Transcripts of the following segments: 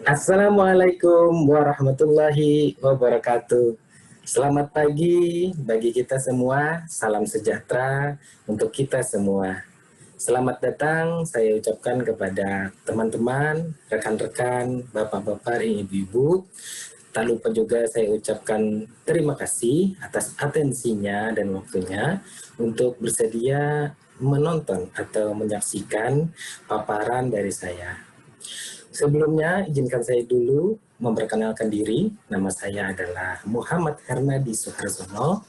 Assalamualaikum warahmatullahi wabarakatuh. Selamat pagi bagi kita semua, salam sejahtera untuk kita semua. Selamat datang saya ucapkan kepada teman-teman, rekan-rekan, bapak-bapak, ibu-ibu. Tak lupa juga saya ucapkan terima kasih atas atensinya dan waktunya untuk bersedia menonton atau menyaksikan paparan dari saya. Sebelumnya, izinkan saya dulu memperkenalkan diri. Nama saya adalah Muhammad Hernadi Suharsono.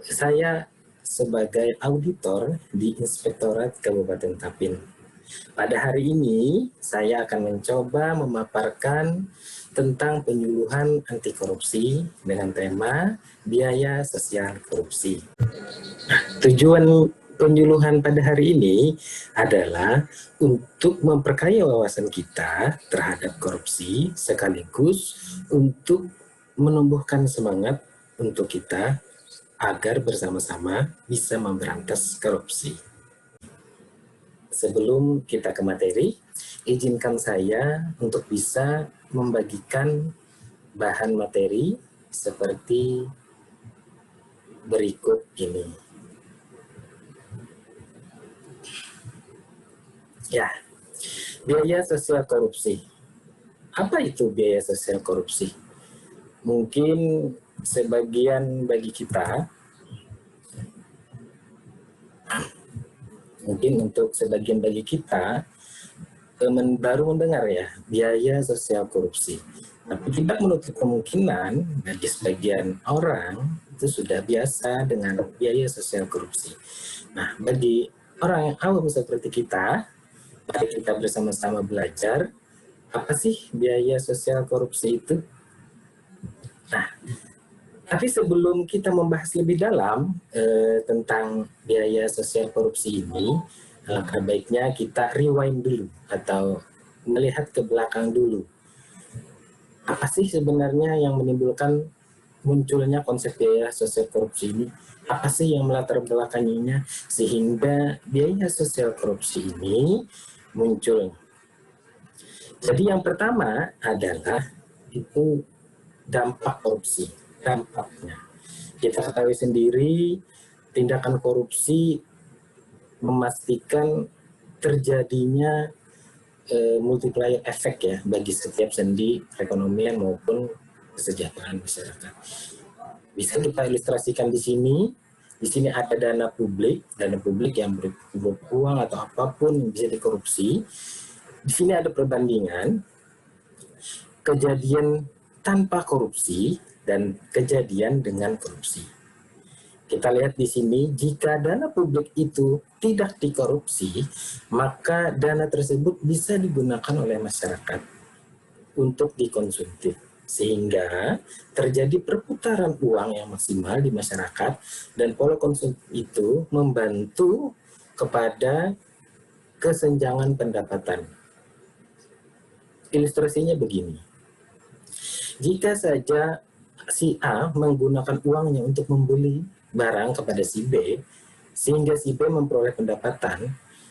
Saya sebagai auditor di Inspektorat Kabupaten Tapin. Pada hari ini, saya akan mencoba memaparkan tentang penyuluhan anti korupsi dengan tema biaya sosial korupsi. Tujuan penyuluhan pada hari ini adalah untuk memperkaya wawasan kita terhadap korupsi sekaligus untuk menumbuhkan semangat untuk kita agar bersama-sama bisa memberantas korupsi. Sebelum kita ke materi, izinkan saya untuk bisa membagikan bahan materi seperti berikut ini. Ya, biaya sosial korupsi. Apa itu biaya sosial korupsi? Mungkin sebagian bagi kita, baru mendengar ya, biaya sosial korupsi. Tapi tidak menutup kemungkinan bagi sebagian orang itu sudah biasa dengan biaya sosial korupsi. Nah, bagi orang yang awam seperti kita, mari kita bersama-sama belajar apa sih biaya sosial korupsi itu. Nah, tapi sebelum kita membahas lebih dalam tentang biaya sosial korupsi ini, alangkah baiknya kita rewind dulu atau melihat ke belakang dulu. Apa sih sebenarnya yang menimbulkan munculnya konsep biaya sosial korupsi ini? Apa sih yang melatar belakanginya sehingga biaya sosial korupsi ini muncul? Jadi yang pertama adalah itu dampak korupsi. Dampaknya. Kita ketahui sendiri tindakan korupsi memastikan terjadinya multiplier efek ya bagi setiap sendi perekonomian maupun kesejahteraan masyarakat. Bisa kita ilustrasikan di sini. Di sini ada dana publik yang berupa uang atau apapun yang bisa dikorupsi. Di sini ada perbandingan kejadian tanpa korupsi dan kejadian dengan korupsi. Kita lihat di sini, jika dana publik itu tidak dikorupsi, maka dana tersebut bisa digunakan oleh masyarakat untuk dikonsumtif. Sehingga terjadi perputaran uang yang maksimal di masyarakat dan pola konsumtif itu membantu kepada kesenjangan pendapatan. Ilustrasinya begini. Jika saja si A menggunakan uangnya untuk membeli barang kepada si B, sehingga si B memperoleh pendapatan,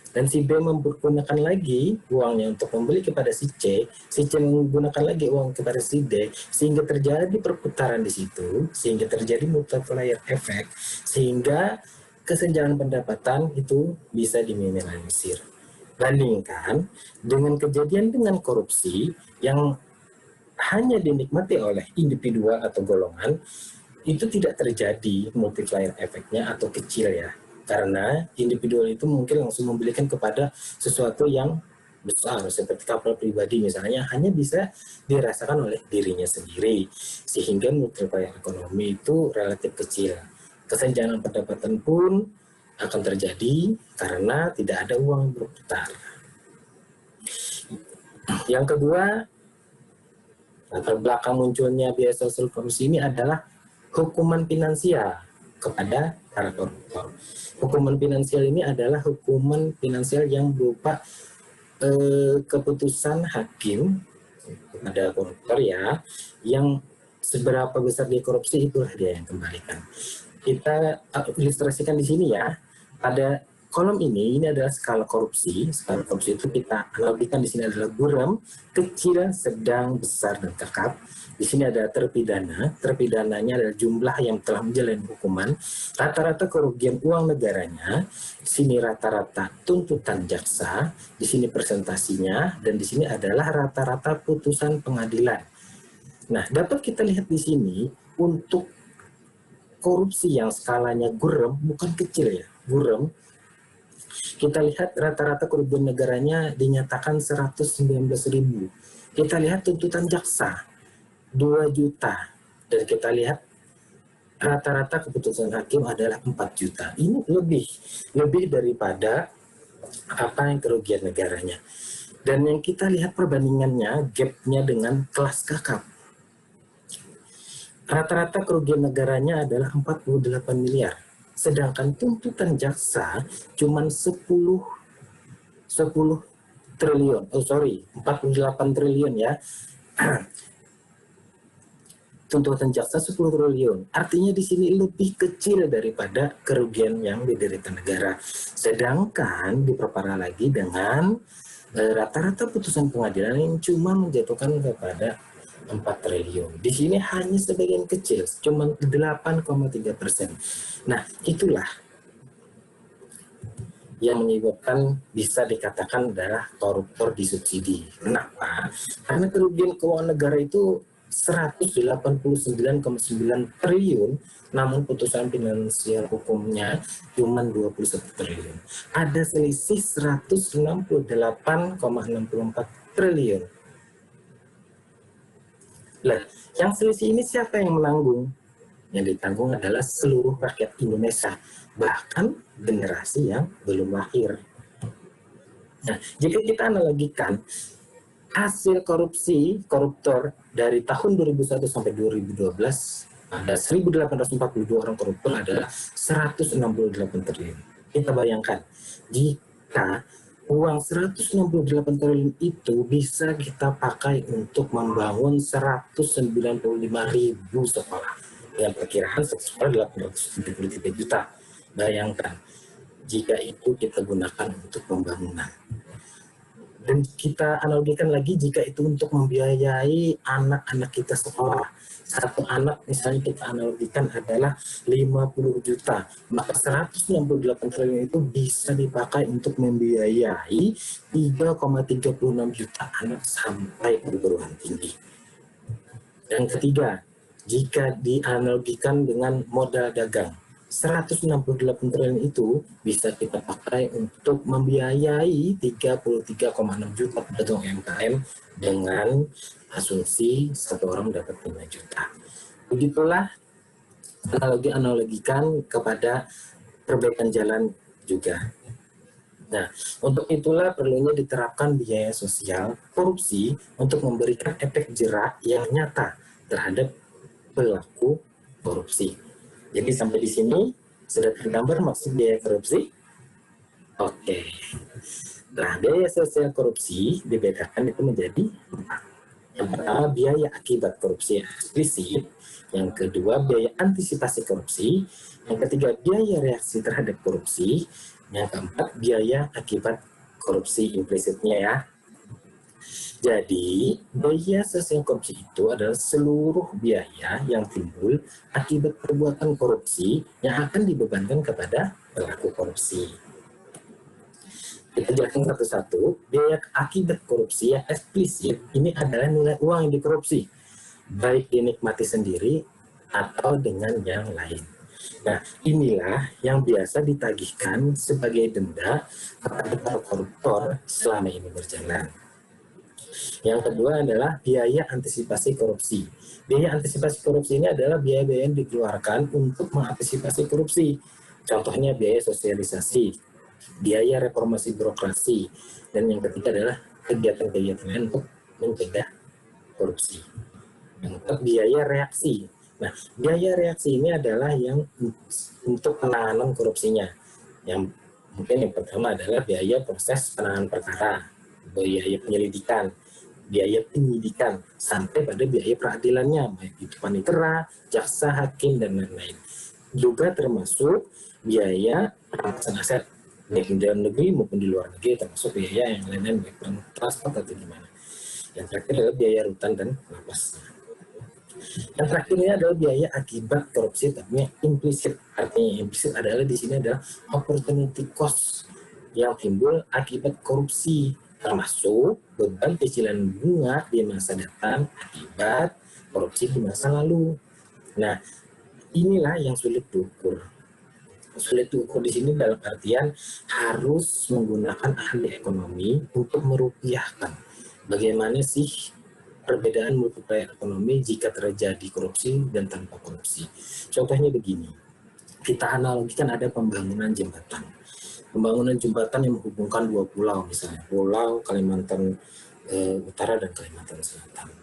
dan si B menggunakan lagi uangnya untuk membeli kepada si C menggunakan lagi uang kepada si D, sehingga terjadi perputaran di situ, sehingga terjadi multiplier effect, sehingga kesenjangan pendapatan itu bisa diminimalisir. Bandingkan dengan kejadian dengan korupsi yang hanya dinikmati oleh individual atau golongan, itu tidak terjadi multiplier efeknya atau kecil ya. Karena individual itu mungkin langsung membelikan kepada sesuatu yang besar, seperti kapal pribadi misalnya, hanya bisa dirasakan oleh dirinya sendiri. Sehingga multiplier ekonomi itu relatif kecil. Kesenjangan pendapatan pun akan terjadi karena tidak ada uang berputar. Yang kedua, latar belakang munculnya biaya sosial korupsi ini adalah hukuman finansial kepada para koruptor. Hukuman finansial ini adalah hukuman finansial yang berupa keputusan hakim kepada koruptor ya, yang seberapa besar dia korupsi itulah dia yang kembalikan. Kita ilustrasikan di sini ya, pada kolom ini adalah skala korupsi. Skala korupsi itu kita analogikan di sini adalah buram, kecil, sedang, besar, dan kakap. Di sini ada terpidana. Terpidananya adalah jumlah yang telah menjalani hukuman. Rata-rata kerugian uang negaranya. Di sini rata-rata tuntutan jaksa. Di sini presentasinya, dan di sini adalah rata-rata putusan pengadilan. Nah, dapat kita lihat di sini untuk korupsi yang skalanya buram, bukan kecil ya, buram. Kita lihat rata-rata kerugian negaranya dinyatakan 119.000. Kita lihat tuntutan jaksa 2 juta, dan kita lihat rata-rata keputusan hakim adalah 4 juta. Ini lebih daripada apa yang kerugian negaranya. Dan yang kita lihat perbandingannya, gapnya dengan kelas kakap. Rata-rata kerugian negaranya adalah 48 miliar. Sedangkan tuntutan jaksa cuma 10 triliun. 48 triliun ya. Tuntutan jaksa 10 triliun. Artinya di sini lebih kecil daripada kerugian yang diderita negara. Sedangkan diperparah lagi dengan rata-rata putusan pengadilan yang cuma menjatuhkan kepada 4 triliun. Di sini hanya sebagian kecil, cuma 8,3%. Nah, itulah yang menyebabkan bisa dikatakan adalah koruptor disubsidi. Kenapa? Karena kerugian keuangan negara itu 189,9 triliun, namun putusan finansial hukumnya cuma 21 triliun. Ada selisih 168,64 triliun. Nah, yang selisih ini siapa yang menanggung? Yang ditanggung adalah seluruh rakyat Indonesia, bahkan generasi yang belum lahir. Nah, jika kita analogikan hasil koruptor dari tahun 2001 sampai 2012, ada 1.842 orang koruptor adalah 168 triliun. Kita bayangkan, jika uang 168 triliun itu bisa kita pakai untuk membangun 195.000 sekolah. Dengan perkiraan sekolah 873 juta. Bayangkan, jika itu kita gunakan untuk pembangunan. Dan kita analogikan lagi jika itu untuk membiayai anak-anak kita sekolah. Satu anak misalnya kita analogikan adalah 50 juta. Maka 168 triliun itu bisa dipakai untuk membiayai 3,36 juta anak sampai perguruan tinggi. Yang ketiga, jika dianalogikan dengan modal dagang, 168 triliun itu bisa kita pakai untuk membiayai 33,6 juta pedagang UMKM dengan asumsi satu orang dapat 5 juta. Begitulah analogikan kepada perbaikan jalan juga. Nah, untuk itulah perlunya diterapkan biaya sosial korupsi untuk memberikan efek jerak yang nyata terhadap pelaku korupsi. Jadi sampai di sini sudah tergambar maksud biaya korupsi. Oke. Nah, biaya sosial korupsi dibedakan itu menjadi 4. Yang pertama, biaya akibat korupsi eksplisit. Yang kedua, biaya antisipasi korupsi. Yang ketiga, biaya reaksi terhadap korupsi. Yang keempat, biaya akibat korupsi implisitnya ya. Jadi, biaya sosial korupsi itu adalah seluruh biaya yang timbul akibat perbuatan korupsi yang akan dibebankan kepada pelaku korupsi. Kita jelaskan satu-satu. Biaya akibat korupsi yang eksplisit ini adalah nilai uang yang dikorupsi, baik dinikmati sendiri atau dengan yang lain. Nah, inilah yang biasa ditagihkan sebagai denda kepada para koruptor selama ini berjalan. Yang kedua adalah biaya antisipasi korupsi. Biaya antisipasi korupsi ini adalah biaya-biaya yang dikeluarkan untuk mengantisipasi korupsi. Contohnya biaya sosialisasi, biaya reformasi birokrasi, dan yang ketiga adalah kegiatan-kegiatan untuk mencegah korupsi. Yang keempat, biaya reaksi. Nah, biaya reaksi ini adalah yang untuk penanganan korupsinya. Yang mungkin yang pertama adalah biaya proses penanganan perkara, biaya penyelidikan, biaya penyidikan, sampai pada biaya peradilannya, baik itu panitera, jaksa, hakim, dan lain-lain. Juga termasuk biaya perampasan aset, baik di dalam negeri maupun di luar negeri, termasuk biaya yang lain-lain, baik transport atau gimana. Yang terakhir adalah biaya rutan dan lapasnya. Yang terakhir ini adalah biaya akibat korupsi, tapi implisit. Artinya implisit adalah di sini adalah opportunity cost yang timbul akibat korupsi, termasuk beban cicilan bunga di masa depan akibat korupsi di masa lalu. Nah, inilah yang sulit diukur. Sulit diukur di sini dalam artian harus menggunakan ahli ekonomi untuk merupiahkan bagaimana sih perbedaan multiplier ekonomi jika terjadi korupsi dan tanpa korupsi. Contohnya begini, kita analogikan ada pembangunan jembatan. Pembangunan jembatan yang menghubungkan dua pulau, misalnya Pulau Kalimantan Utara dan Kalimantan Selatan.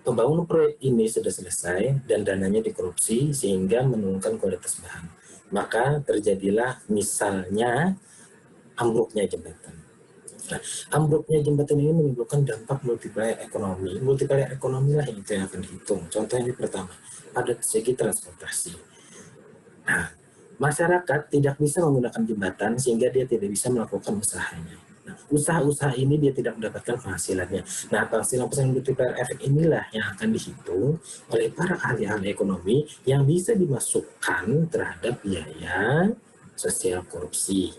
Pembangunan proyek ini sudah selesai dan dananya dikorupsi sehingga menurunkan kualitas bahan. Maka terjadilah misalnya ambruknya jembatan. Nah, ambruknya jembatan ini menimbulkan dampak multiplier ekonomi. Multiplier ekonomi lah yang akan dihitung. Contoh yang pertama, pada segi transportasi. Nah, masyarakat tidak bisa menggunakan jembatan sehingga dia tidak bisa melakukan usahanya. Nah, usaha-usaha ini dia tidak mendapatkan penghasilannya. Nah, penghasilan multiplier efek inilah yang akan dihitung oleh para ahli-ahli ekonomi yang bisa dimasukkan terhadap biaya sosial korupsi.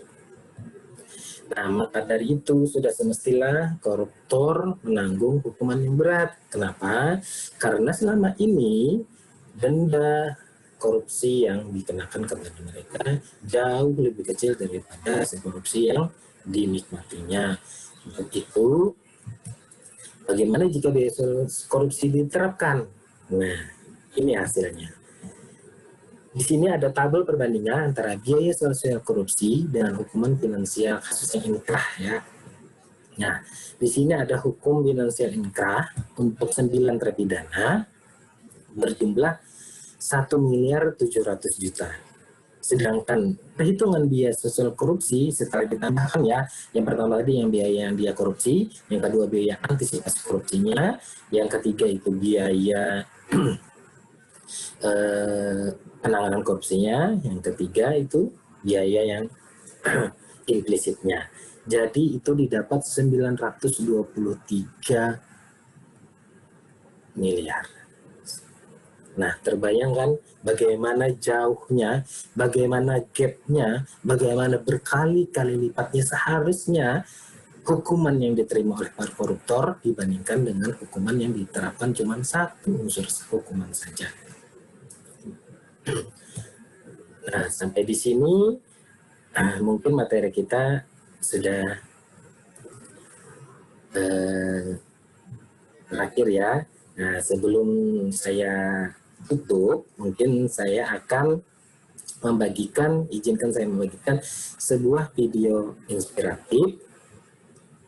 Nah, maka dari itu sudah semestilah koruptor menanggung hukuman yang berat. Kenapa? Karena selama ini denda korupsi yang dikenakan kepada mereka jauh lebih kecil daripada hasil korupsi yang dinikmatinya. Untuk itu, bagaimana jika biaya korupsi diterapkan? Nah, ini hasilnya. Di sini ada tabel perbandingan antara biaya sosial korupsi dengan hukuman finansial kasusnya inkrah ya. Nah, di sini ada hukum finansial inkrah untuk 9 terpidana berjumlah 1.700.000.000. Sedangkan perhitungan biaya sosial korupsi setelah ditambahkan ya, yang pertama tadi yang biaya yang dia korupsi, yang kedua biaya antisipasi korupsinya, yang ketiga itu biaya penanganan korupsinya, yang ketiga itu biaya yang implisitnya. Jadi itu didapat 923 miliar. Nah, terbayangkan bagaimana jauhnya, bagaimana gapnya, bagaimana berkali-kali lipatnya seharusnya hukuman yang diterima oleh para koruptor dibandingkan dengan hukuman yang diterapkan cuma satu unsur hukuman saja. Nah, sampai di sini mungkin materi kita sudah terakhir ya. Nah, sebelum saya tutup, mungkin saya akan izinkan saya membagikan sebuah video inspiratif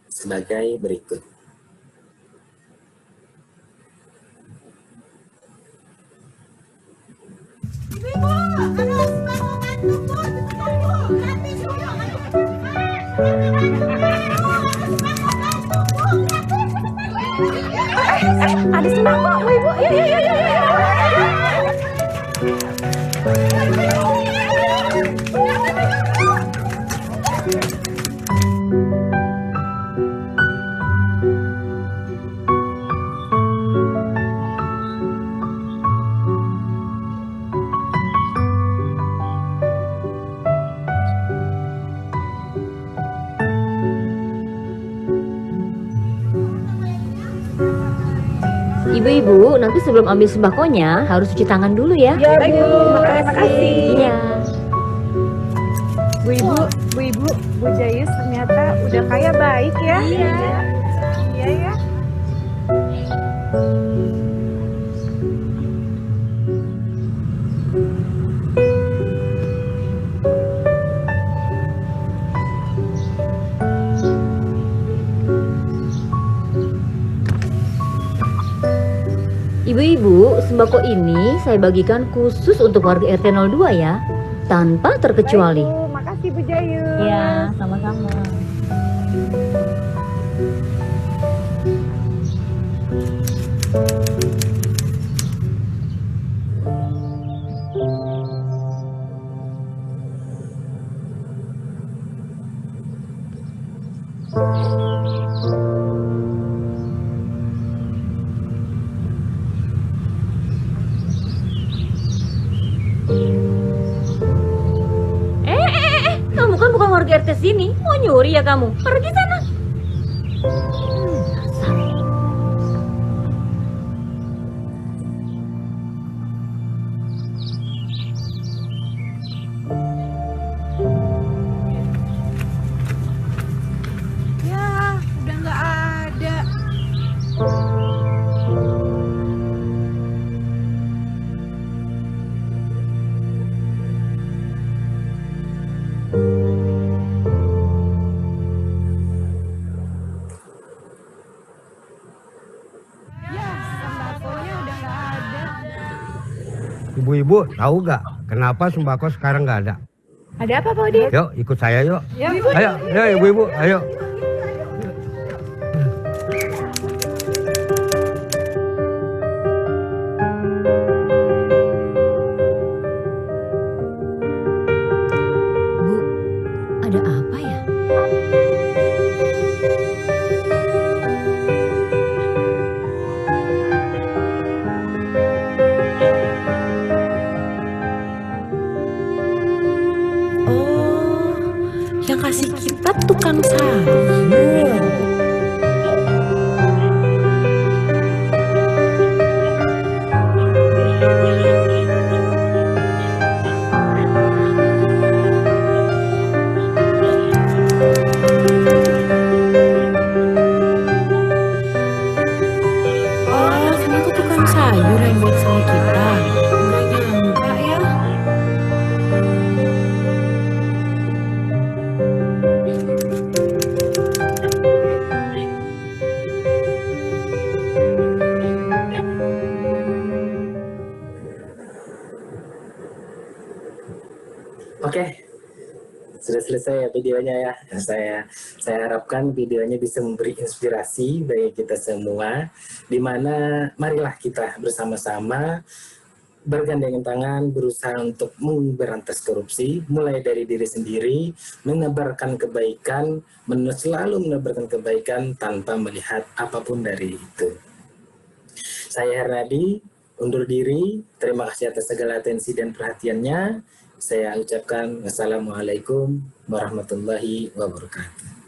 sebagai berikut. Ada sembako, Ibu. Yuk. Ibu-ibu, nanti sebelum ambil sembakonya harus cuci tangan dulu ya. Ya, Bu. Terima kasih. Iya. Bu Ibu, Bu Jayus ternyata udah kaya baik ya. Iya. Iya ya. Ibu-ibu, sembako ini saya bagikan khusus untuk warga RT 02 ya, tanpa terkecuali. Baik, Bu. Makasih Bu Jayus. Ya, sama-sama. sini. Mau nyuri ya kamu? Pergi sana. Dasar. Ya, udah nggak ada. Ya, sembakonya udah nggak ada. Ibu-ibu tahu gak kenapa sembako sekarang nggak ada? Ada apa, Pak Udin? Yuk ikut saya yuk. Ya, Ayo, ayo ibu-ibu, ayo. Bu, ada apa ya? Oh, yang kasih kita tukang sayur. Oh, ternyata tukang sayur yang baik sama kita. Nggak nyangka ya. Oke, sudah selesai ya videonya ya. Saya harapkan videonya bisa memberi inspirasi bagi kita semua, di mana marilah kita bersama-sama bergandengan tangan berusaha untuk memberantas korupsi, mulai dari diri sendiri, menebarkan kebaikan, selalu menebarkan kebaikan tanpa melihat apapun dari itu. Saya Hernadi, undur diri. Terima kasih atas segala atensi dan perhatiannya. Saya ucapkan wassalamualaikum warahmatullahi wabarakatuh.